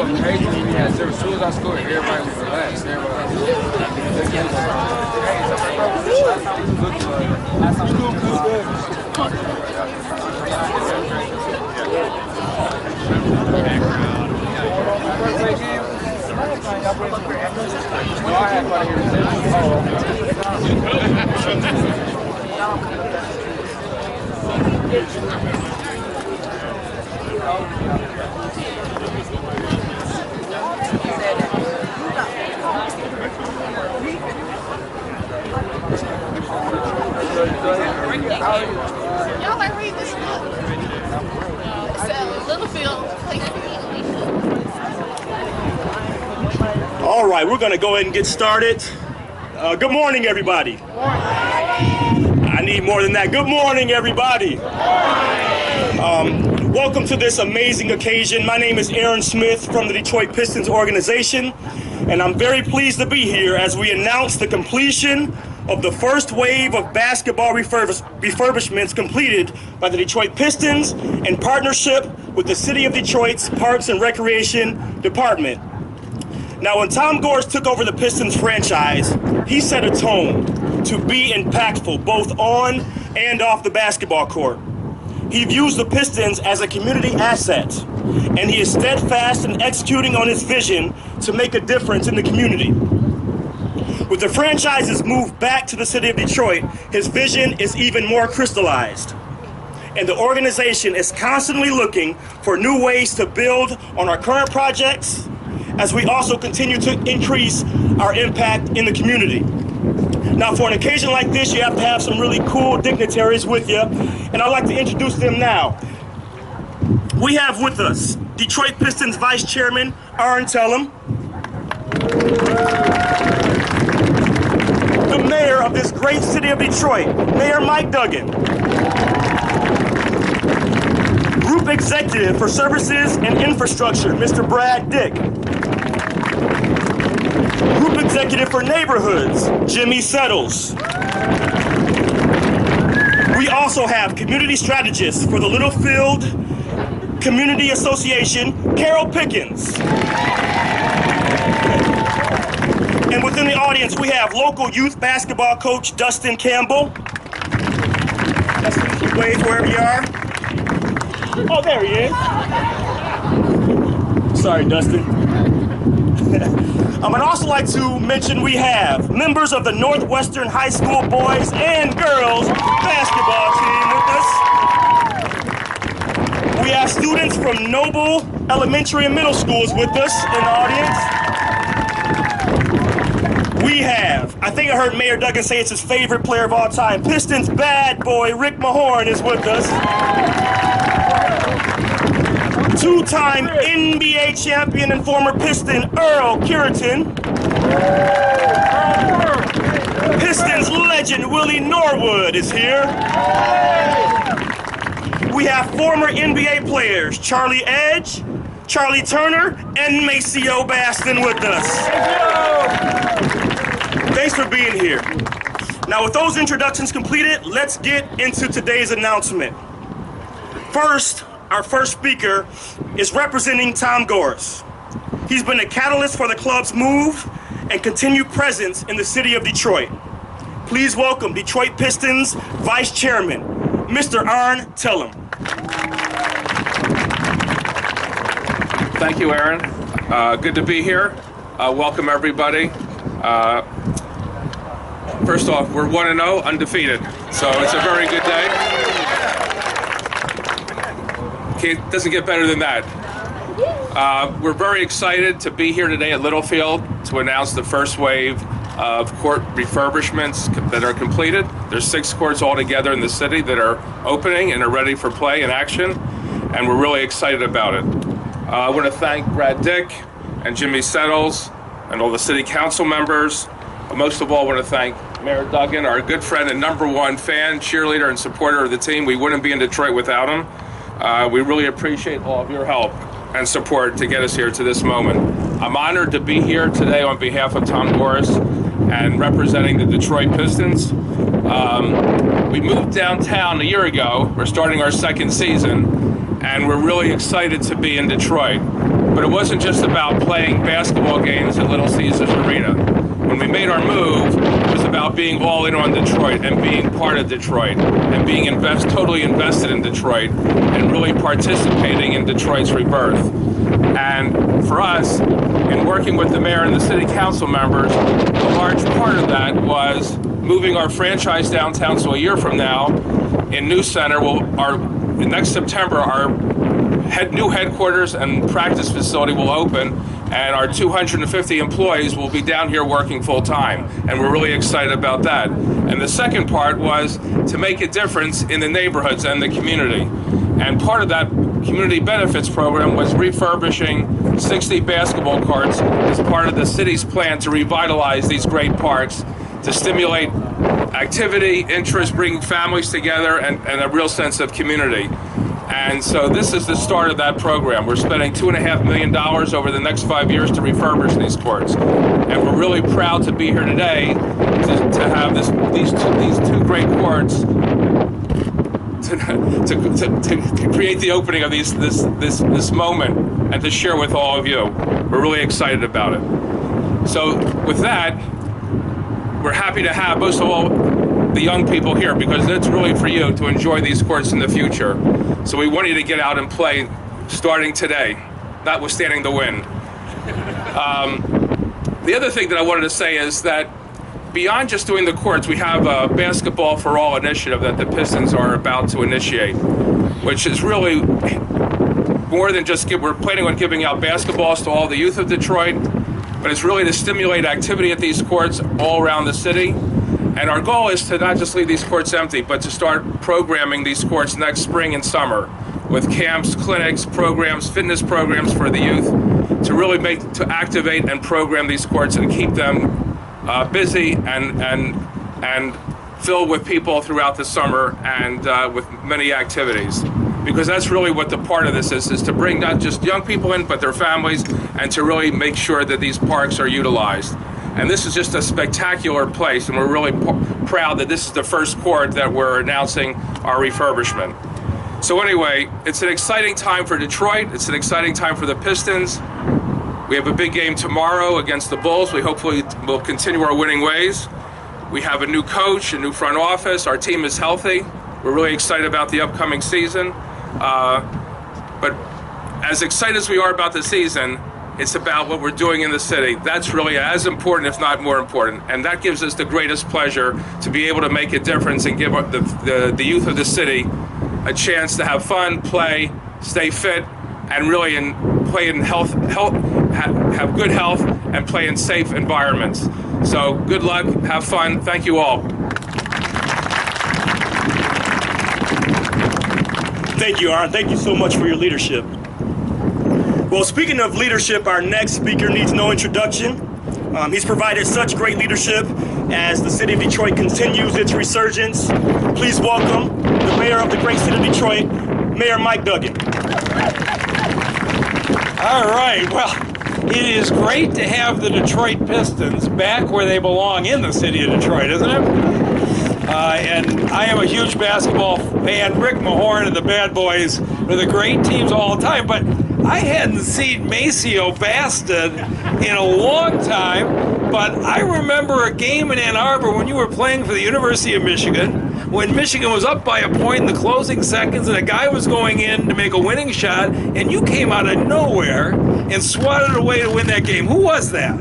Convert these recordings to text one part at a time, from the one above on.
what was crazy when we had zero. As soon as I scored, everybody was relaxed. Everybody was Y'all like read this book? It's Littlefield. All right, we're going to go ahead and get started. Good morning, everybody. I need more than that. Good morning, everybody. Welcome to this amazing occasion. My name is Aaron Smith from the Detroit Pistons organization, and I'm very pleased to be here as we announce the completion of the first wave of basketball refurbishments completed by the Detroit Pistons in partnership with the City of Detroit's Parks and Recreation Department. Now, when Tom Gores took over the Pistons franchise, he set a tone to be impactful both on and off the basketball court. He views the Pistons as a community asset, and he is steadfast in executing on his vision to make a difference in the community. With the franchise's move back to the city of Detroit, his vision is even more crystallized. And the organization is constantly looking for new ways to build on our current projects, as we also continue to increase our impact in the community. Now, for an occasion like this, you have to have some really cool dignitaries with you, and I'd like to introduce them now. We have with us Detroit Pistons Vice Chairman Aaron Tellem, the mayor of this great city of Detroit, Mayor Mike Duggan, Group Executive for Services and Infrastructure, Mr. Brad Dick, Group Executive for Neighborhoods, Jimmy Settles. We also have Community Strategist for the Littlefield Community Association, Carol Pickens. And within the audience, we have local youth basketball coach Dustin Campbell. Dustin, wave wherever you are. Oh, there he is. Sorry, Dustin. I'd also like to mention we have members of the Northwestern High School boys and girls basketball team with us. We have students from Noble Elementary and Middle Schools with us in the audience. We have, I think I heard Mayor Duggan say it's his favorite player of all time, Pistons bad boy Rick Mahorn is with us. Two-time NBA champion and former Piston Earl Curitan. Pistons legend Willie Norwood is here. We have former NBA players Charlie Edge, Charlie Turner, and Maceo Baston with us. Thanks for being here. Now, with those introductions completed, let's get into today's announcement. First, our first speaker is representing Tom Gores. He's been a catalyst for the club's move and continued presence in the city of Detroit. Please welcome Detroit Pistons Vice Chairman, Mr. Aaron Tellem. Thank you, Aaron. Good to be here. Welcome, everybody. First off, we're 1-0, undefeated, so it's a very good day. It doesn't get better than that. We're very excited to be here today at Littlefield to announce the first wave of court refurbishments that are completed. There's 6 courts altogether in the city that are opening and are ready for play and action, and we're really excited about it. I want to thank Brad Dick and Jimmy Settles and all the city council members. But most of all, I want to thank Mayor Duggan, our good friend and #1 fan, cheerleader, and supporter of the team. We wouldn't be in Detroit without him. We really appreciate all of your help and support to get us here to this moment. I'm honored to be here today on behalf of Tom Gores and representing the Detroit Pistons. We moved downtown a year ago. We're starting our second season, and we're really excited to be in Detroit. But it wasn't just about playing basketball games at Little Caesars Arena. When we made our move, it was about being all in on Detroit and being part of Detroit and being totally invested in Detroit and really participating in Detroit's rebirth. And for us, in working with the mayor and the city council members, a large part of that was moving our franchise downtown. So a year from now, in New Center, next September, our new headquarters and practice facility will open, and our 250 employees will be down here working full time, and we're really excited about that. And the second part was to make a difference in the neighborhoods and the community. And part of that community benefits program was refurbishing 60 basketball courts as part of the city's plan to revitalize these great parks, to stimulate activity, interest, bring families together, and a real sense of community. And so this is the start of that program. We're spending $2.5 million over the next 5 years to refurbish these courts. And we're really proud to be here today to have these two great courts to create the opening of this moment and to share with all of you. We're really excited about it. So with that, we're happy to have, most of all, the young people here, because it's really for you to enjoy these courts in the future. So we want you to get out and play starting today, notwithstanding the wind. The other thing that I wanted to say is that beyond just doing the courts, we have a Basketball for All initiative that the Pistons are about to initiate, which is really more than just we're planning on giving out basketballs to all the youth of Detroit, but it's really to stimulate activity at these courts all around the city. And our goal is to not just leave these courts empty, but to start programming these courts next spring and summer with camps, clinics, programs, fitness programs for the youth, to really to activate and program these courts and keep them busy and filled with people throughout the summer and with many activities. Because that's really what the part of this is to bring not just young people in, but their families, and to really make sure that these parks are utilized. And this is just a spectacular place, and we're really proud that this is the first court that we're announcing our refurbishment. So anyway, it's an exciting time for Detroit. It's an exciting time for the Pistons. We have a big game tomorrow against the Bulls. We hopefully will continue our winning ways. We have a new coach, a new front office. Our team is healthy. We're really excited about the upcoming season. But as excited as we are about the season, it's about what we're doing in the city. That's really as important, if not more important. And that gives us the greatest pleasure to be able to make a difference and give the youth of the city a chance to have fun, play, stay fit, and really play in have good health and play in safe environments. So good luck, have fun. Thank you all. Thank you, Aaron. Thank you so much for your leadership. Well, speaking of leadership, our next speaker needs no introduction. He's provided such great leadership as the city of Detroit continues its resurgence. Please welcome the mayor of the great city of Detroit, Mayor Mike Duggan. All right, well, it is great to have the Detroit Pistons back where they belong in the city of Detroit, isn't it? And I am a huge basketball fan. Rick Mahorn and the Bad Boys are the great teams all the time, but I hadn't seen Maceo Bastard in a long time, but I remember a game in Ann Arbor when you were playing for the University of Michigan, when Michigan was up by a point in the closing seconds and a guy was going in to make a winning shot, and you came out of nowhere and swatted away to win that game. Who was that?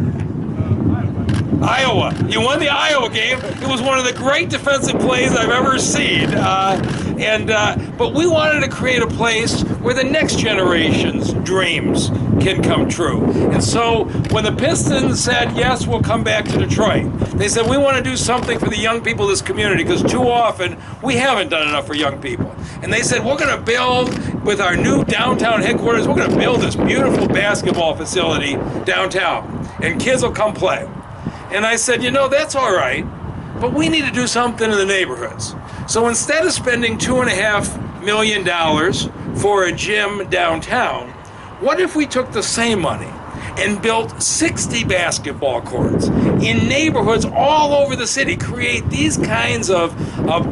Iowa. You won the Iowa game. It was one of the great defensive plays I've ever seen. But we wanted to create a place where the next generation's dreams can come true. And so when the Pistons said, yes, we'll come back to Detroit, they said, we want to do something for the young people of this community, because too often we haven't done enough for young people. And they said, we're going to build, with our new downtown headquarters, we're going to build this beautiful basketball facility downtown, and kids will come play. And I said, you know, that's all right, but we need to do something in the neighborhoods. So instead of spending $2.5 million for a gym downtown, what if we took the same money and built 60 basketball courts in neighborhoods all over the city, create these kinds of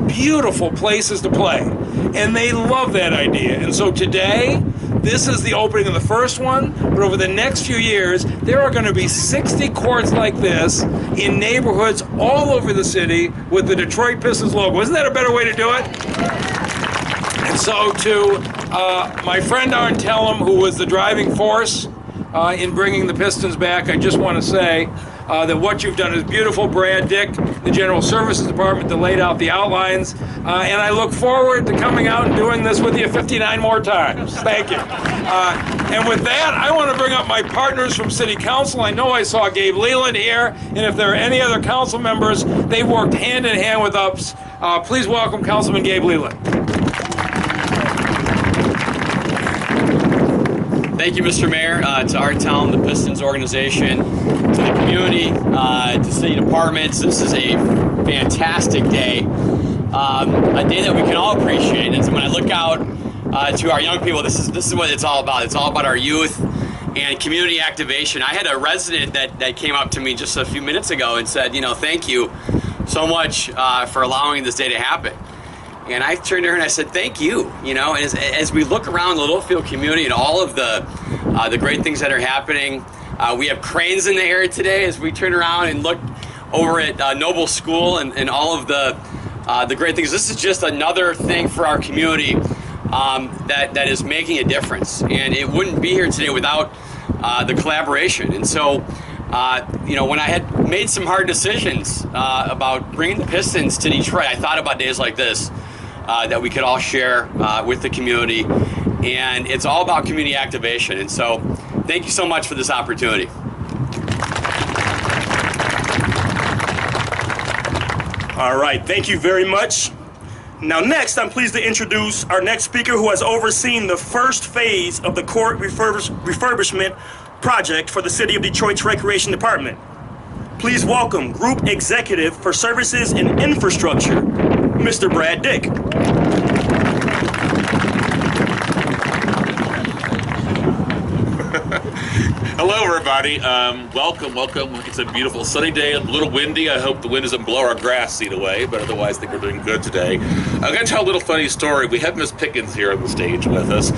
beautiful places to play? And they love that idea. And so today, This is the opening of the first one, but over the next few years, there are going to be 60 courts like this in neighborhoods all over the city with the Detroit Pistons logo. Isn't that a better way to do it? And so to my friend Arn Tellem, who was the driving force in bringing the Pistons back, I just want to say that what you've done is beautiful. Brad Dick, the General Services Department, that laid out the outlines, and I look forward to coming out and doing this with you 59 more times. Thank you. And with that, I want to bring up my partners from City Council. I know I saw Gabe Leland here, and if there are any other council members, they worked hand in hand with us. Please welcome Councilman Gabe Leland. Thank you, Mr. Mayor, to Art Town, the Pistons organization, to the community, to city departments. This is a fantastic day, a day that we can all appreciate. And so when I look out to our young people, this is what it's all about. It's all about our youth and community activation. I had a resident that came up to me just a few minutes ago and said, you know, thank you so much for allowing this day to happen. And I turned to her and I said, thank you. You know, and as we look around the Littlefield community and all of the great things that are happening, we have cranes in the air today as we turn around and look over at Noble School and all of the great things. This is just another thing for our community that is making a difference. And it wouldn't be here today without the collaboration. And so, you know, when I had made some hard decisions about bringing the Pistons to Detroit, I thought about days like this. That we could all share with the community, and it's all about community activation. And so thank you so much for this opportunity. All right, thank you very much. Now next, I'm pleased to introduce our next speaker, who has overseen the first phase of the court refurbishment project for the City of Detroit's Recreation Department. Please welcome Group Executive for Services and Infrastructure, Mr. Brad Dick. Hello, everybody. Welcome. It's a beautiful sunny day, a little windy. I hope the wind doesn't blow our grass seat away, but otherwise I think we're doing good today. I'm going to tell a little funny story. We have Miss Pickens here on the stage with us.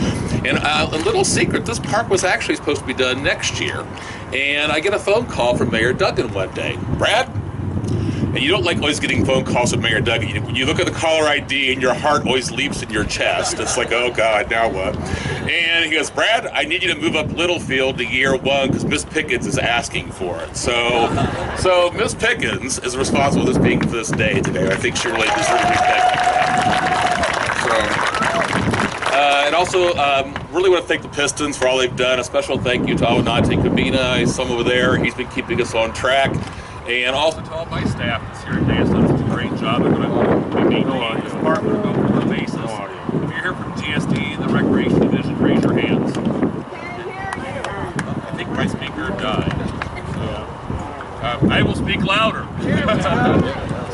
And a little secret, this park was actually supposed to be done next year. And I get a phone call from Mayor Duggan one day. Brad? And you don't like always getting phone calls from Mayor Duggan. When you look at the caller ID and your heart always leaps in your chest. It's like, oh God, now what? And he goes, Brad, I need you to move up Littlefield to year one because Miss Pickens is asking for it. So Miss Pickens is responsible for this being for this day today. I think she really deserves respect for that. And also, really want to thank the Pistons for all they've done. A special thank you to Awanate Kabina. He's some over there. He's been keeping us on track. And also to all my staff that's here today. It's done such a great job. I'm going to be maintaining this park on a go-forward basis. If you're here from GSD, the Recreation Division, raise your hands. I think my speaker died. So, I will speak louder.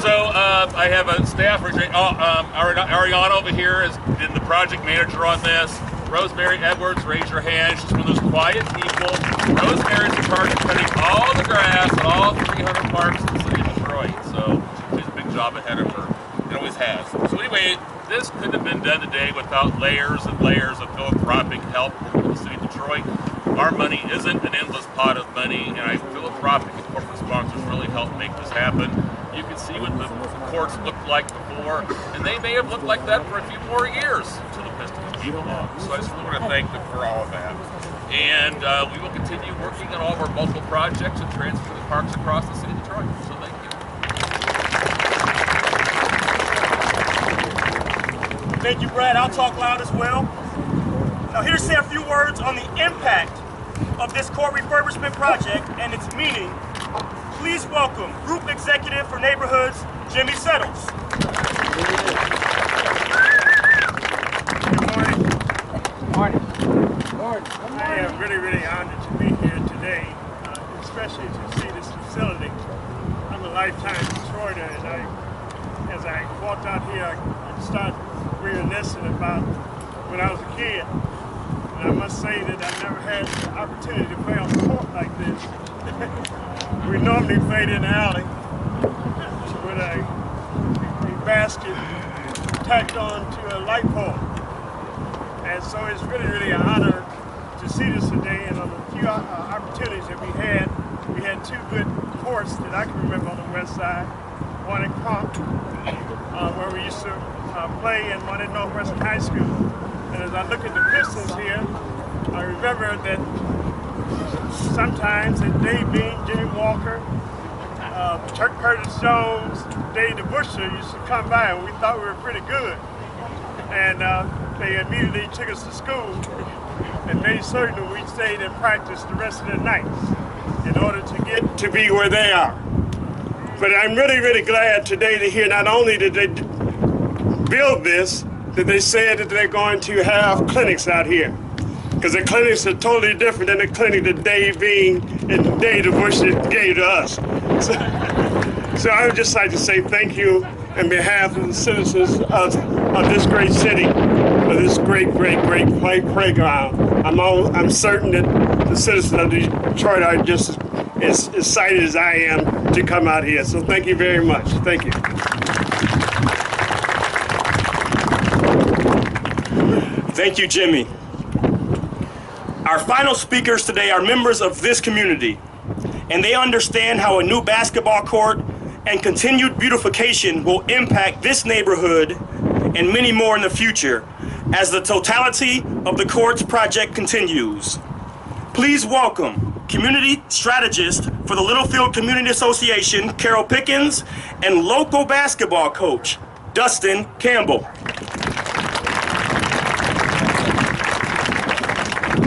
So I have a staff. Ariana over here has been the project manager on this. Rosemary Edwards, raise your hand. She's one of those quiet people. Rosemary's in charge of cutting all the grass at all 300 parks in the city of Detroit. So she has a big job ahead of her. It always has. So anyway, this couldn't have been done today without layers and layers of philanthropic help from the city of Detroit. Our money isn't an endless pot of money, and philanthropic and corporate sponsors really helped make this happen. You can see what the courts looked like before, and they may have looked like that for a few more years until the Pistons came along. So I just really want to thank them for all of that. And we will continue working on all of our multiple projects and transfer the parks across the city of Detroit. So thank you. Thank you, Brad. I'll talk loud as well. Now, here to say a few words on the impact of this court refurbishment project and its meaning. Please welcome Group Executive for Neighborhoods, Jimmy Settles. Good morning. I am really honored to be here today, especially to see this facility. I'm a lifetime Detroiter, and as I walked out here, I started reminiscing about when I was a kid. And I must say that I never had the opportunity to play on the court like this. We normally played in the alley with a basket tacked on to a light pole. And so it's really, really an honor to see this today. And on the few opportunities that we had two good courts that I can remember on the west side. One in Conk, where we used to play, and one at Northwestern High School. And as I look at the Pistons here, I remember that sometimes that Dave Bean, Jimmy Walker, Chuck Curtis Jones, Dave DeBuscher used to come by, and we thought we were pretty good. And they immediately took us to school and made certain we stayed and practiced the rest of the night in order to get to be where they are. But I'm really, really glad today to hear not only did they build this, that they said that they're going to have clinics out here. Because the clinics are totally different than the clinic that Dave Bean and Dave DeBuscher gave to us. So I would just like to say thank you on behalf of the citizens of this great city, of this great playground. I'm certain that the citizens of Detroit are just as excited as I am to come out here. So thank you very much. Thank you. Thank you, Jimmy. Our final speakers today are members of this community, and they understand how a new basketball court and continued beautification will impact this neighborhood and many more in the future as the totality of the courts project continues. Please welcome community strategist for the Littlefield Community Association, Carol Pickens, and local basketball coach, Dustin Campbell.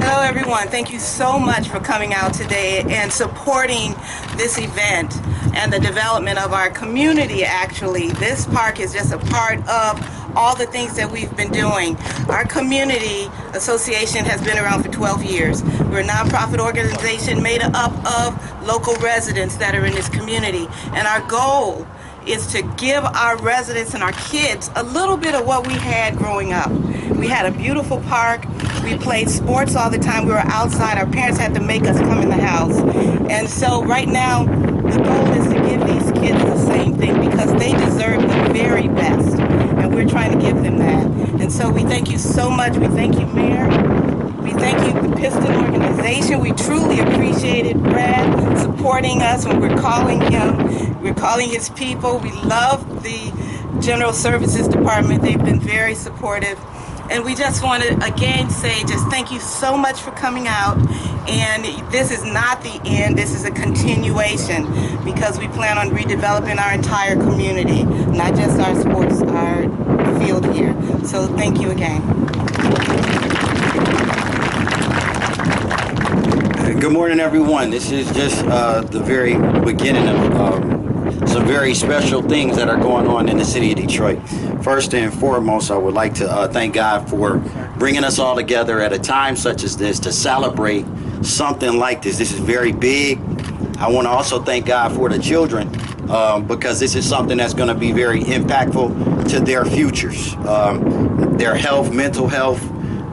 Hello everyone, thank you so much for coming out today and supporting this event and the development of our community. Actually, this park is just a part of all the things that we've been doing. Our community association has been around for 12 years. We're a nonprofit organization made up of local residents that are in this community, and our goal is to give our residents and our kids a little bit of what we had growing up. We had a beautiful park. We played sports all the time. We were outside. Our parents had to make us come in the house. And so right now, the goal is to give these kids the same thing because they deserve the very best. And we're trying to give them that. And so we thank you so much. We thank you, Mayor. We thank you, the Piston organization. We truly appreciated Brad supporting us when we're calling him. We're calling his people. We love the General Services Department. They've been very supportive. And we just want to again say just thank you so much for coming out. And this is not the end, this is a continuation because we plan on redeveloping our entire community, not just our sports, our field here. So thank you again. Good morning, everyone. This is just the very beginning of some very special things that are going on in the city of Detroit. First and foremost, I would like to thank God for bringing us all together at a time such as this to celebrate something like this. This is very big. I want to also thank God for the children because this is something that's going to be very impactful to their futures, their health, mental health,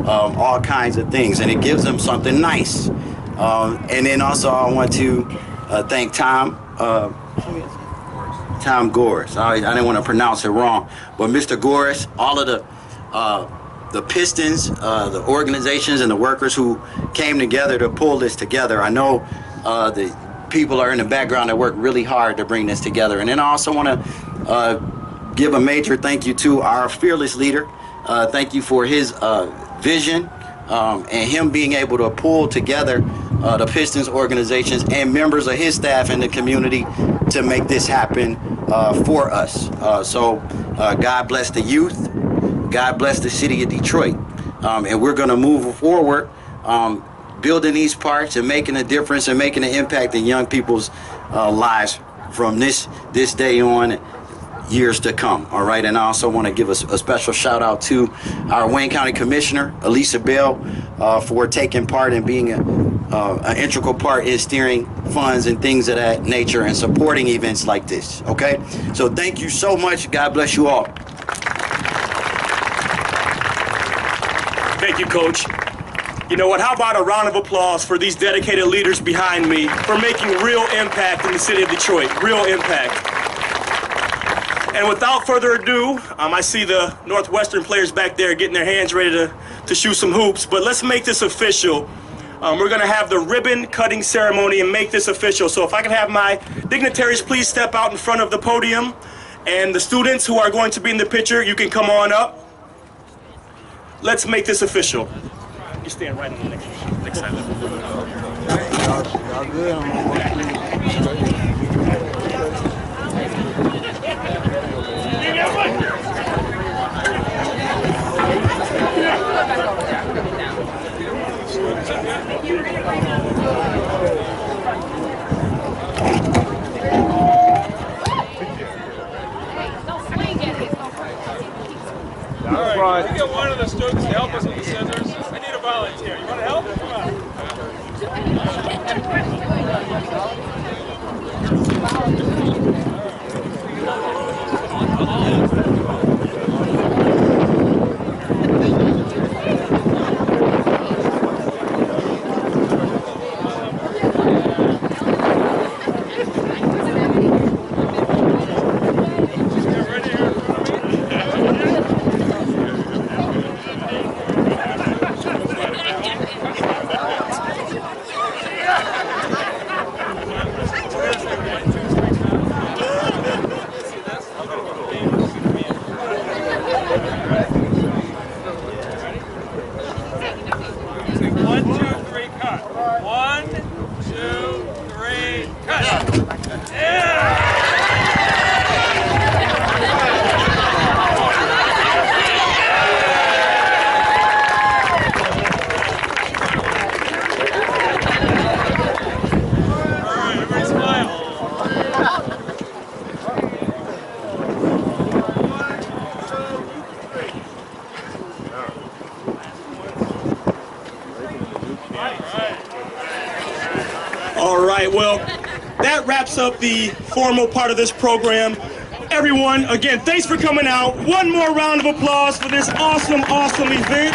all kinds of things, and it gives them something nice. And then also I want to thank Tom Gores. I didn't want to pronounce it wrong, but Mr. Gores, all of the Pistons, the organizations and the workers who came together to pull this together. I know the people are in the background that work really hard to bring this together. And then I also want to give a major thank you to our fearless leader. Thank you for his vision and him being able to pull together the Pistons organizations and members of his staff in the community to make this happen for us. So God bless the youth. God bless the city of Detroit. And we're going to move forward building these parks and making a difference and making an impact in young people's lives from this day on, years to come. All right. And I also want to give a special shout out to our Wayne County Commissioner, Elisa Bell, for taking part and being an integral part in steering funds and things of that nature and supporting events like this. Okay. So thank you so much. God bless you all. Thank you, Coach. You know what? How about a round of applause for these dedicated leaders behind me for making real impact in the city of Detroit? Real impact. And without further ado, I see the Northwestern players back there getting their hands ready to shoot some hoops. But let's make this official. We're going to have the ribbon cutting ceremony and make this official. So if I can have my dignitaries please step out in front of the podium. And the students who are going to be in the picture, you can come on up. Let's make this official. You stand right on the next side. Y'all good? All right, we get one of the students to help us with the scissors. I need a volunteer. You want to help? Come on. All right, well, that wraps up the formal part of this program. Everyone, again, thanks for coming out. One more round of applause for this awesome, awesome event.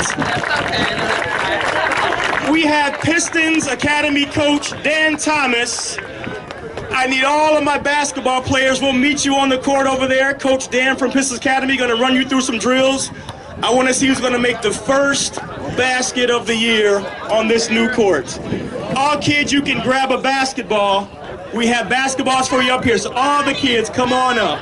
We have Pistons Academy coach Dan Thomas. I need all of my basketball players. We'll meet you on the court over there. Coach Dan from Pistons Academy going to run you through some drills. I want to see who's going to make the first basket of the year on this new court. All kids, you can grab a basketball. We have basketballs for you up here, so all the kids, come on up.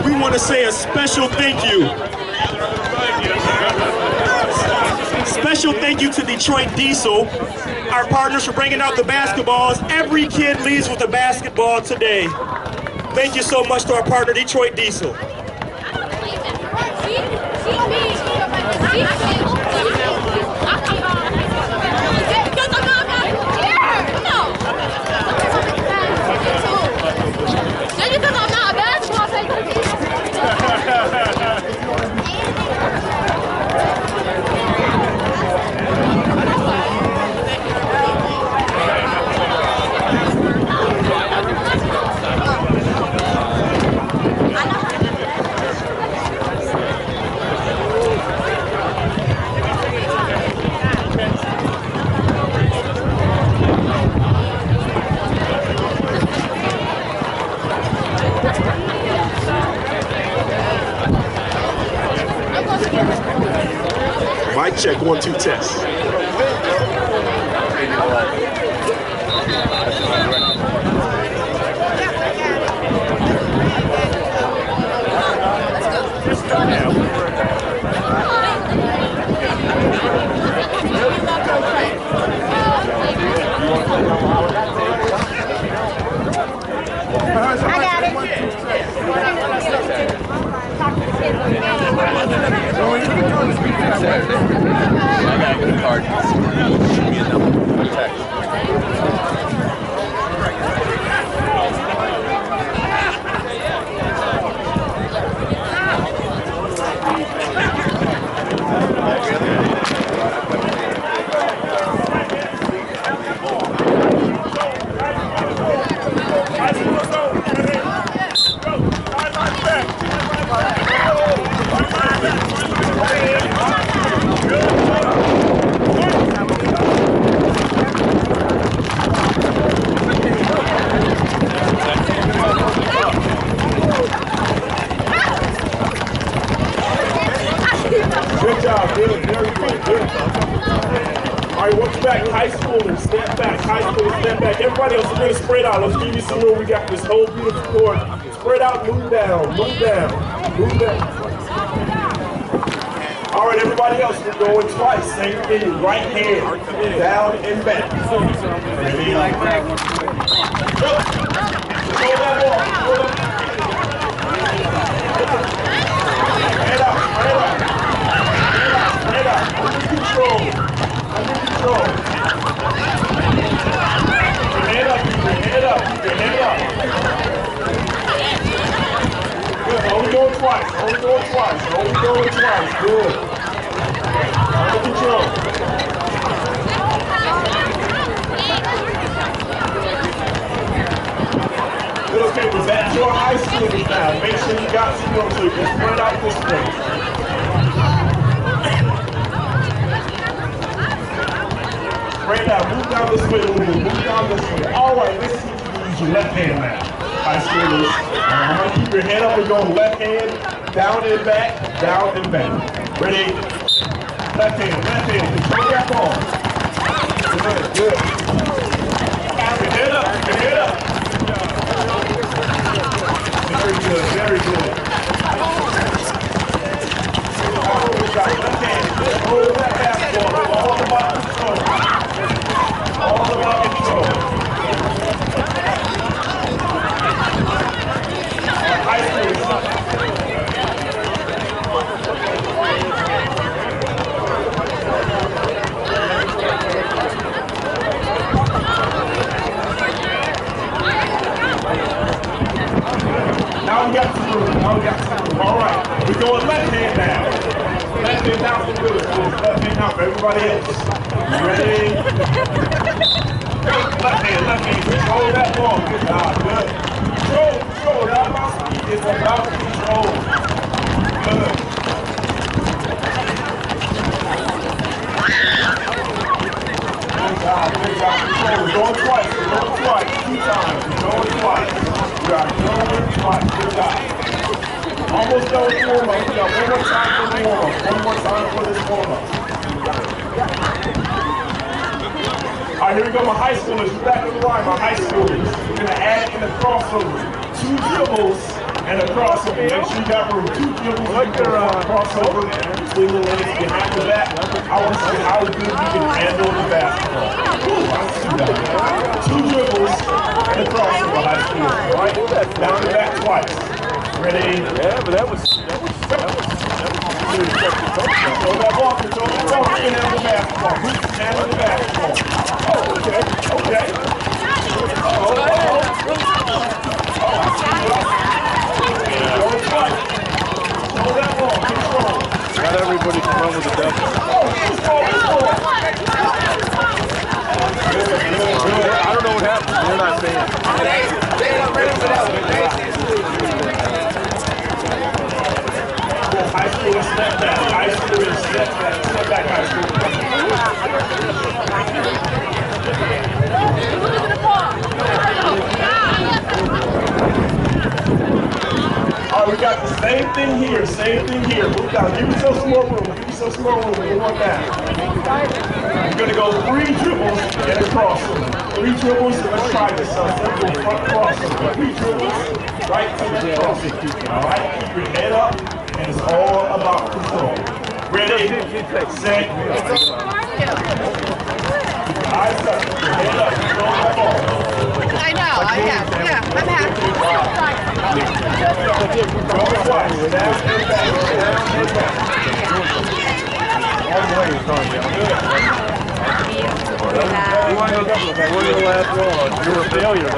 We want to say a special thank you. Special thank you to Detroit Diesel, our partners, for bringing out the basketballs. Every kid leaves with a basketball today. Thank you so much to our partner, Detroit Diesel. Mic check, 1, 2, test. I got it. I got a card. back, high schoolers, step back, high schoolers, step back. Everybody else is going to spread out. Let's give you some room. We got this whole beautiful court. Spread out, move down, move down, move down. All right, everybody else, we're going twice. Same thing, right hand, down and back. Ready? Hold that ball. Head up, head up. Head up, under control. Under control. Head up, head up, head up. Good, only going twice, only going twice, only going twice. Good. Under control. Okay, we're back to our high schoolers now. Make sure you got some room so you can spread out this way. Spread out, move down this way a little bit, move down this way. All right, let's see if you can use your left hand now. High schoolers, I'm gonna keep your head up and go left hand, down and back, down and back. Ready? Left hand, control that ball. Good, good. Your head up, your head up. Very good, very good. Hold that basketball, all about control. All about control. High school. Now we got some room. Now we got some room. All right. We're going left hand now. Left hand down for good. Left hand down for everybody else. Ready? Go. Left hand. Control that ball. Good job. Good. Control. Not about speed. It's about control. Good. Good job. Good job. Control. We're going twice. We're going twice. 2 times. We're going twice. We are going twice. Good job. Almost done with warm-up. We got one more time for the warm-up. One more time for this warm-up. All right, here we go, my high schoolers. We're back on the line, my high schoolers. We're going to add in a crossover. 2 dribbles and a crossover. Make sure you got room. 2 dribbles and a crossover. Between the legs, behind the back. I want to see how good you can handle the basketball. Ooh, 2 dribbles and a crossover, high schoolers. All right, down and back twice. Ready? Yeah, but that was control that ball, control that ball. You can handle the basketball. Who can handle the basketball? Oh, okay, okay. Control that ball, control. Not everybody can run with the devil. I don't know what happened. They're not saying. High school is step back. High school is step back. Step back, high school. All right, we got the same thing here. Same thing here. Move down. Give yourself some more room. Give yourself some more room. Move on down. We're going to go 3 dribbles and a crossover. 3 dribbles. Let's try this. Simple front crossover. 3 dribbles. Right to the crossover. All right. Keep your head up. And it's all about control. Ready, set, eyes up, head up, control the ball. I know, yeah, I'm happy. Go twice, down and back, down and back. All the way, sorry. You want to go, you're a failure.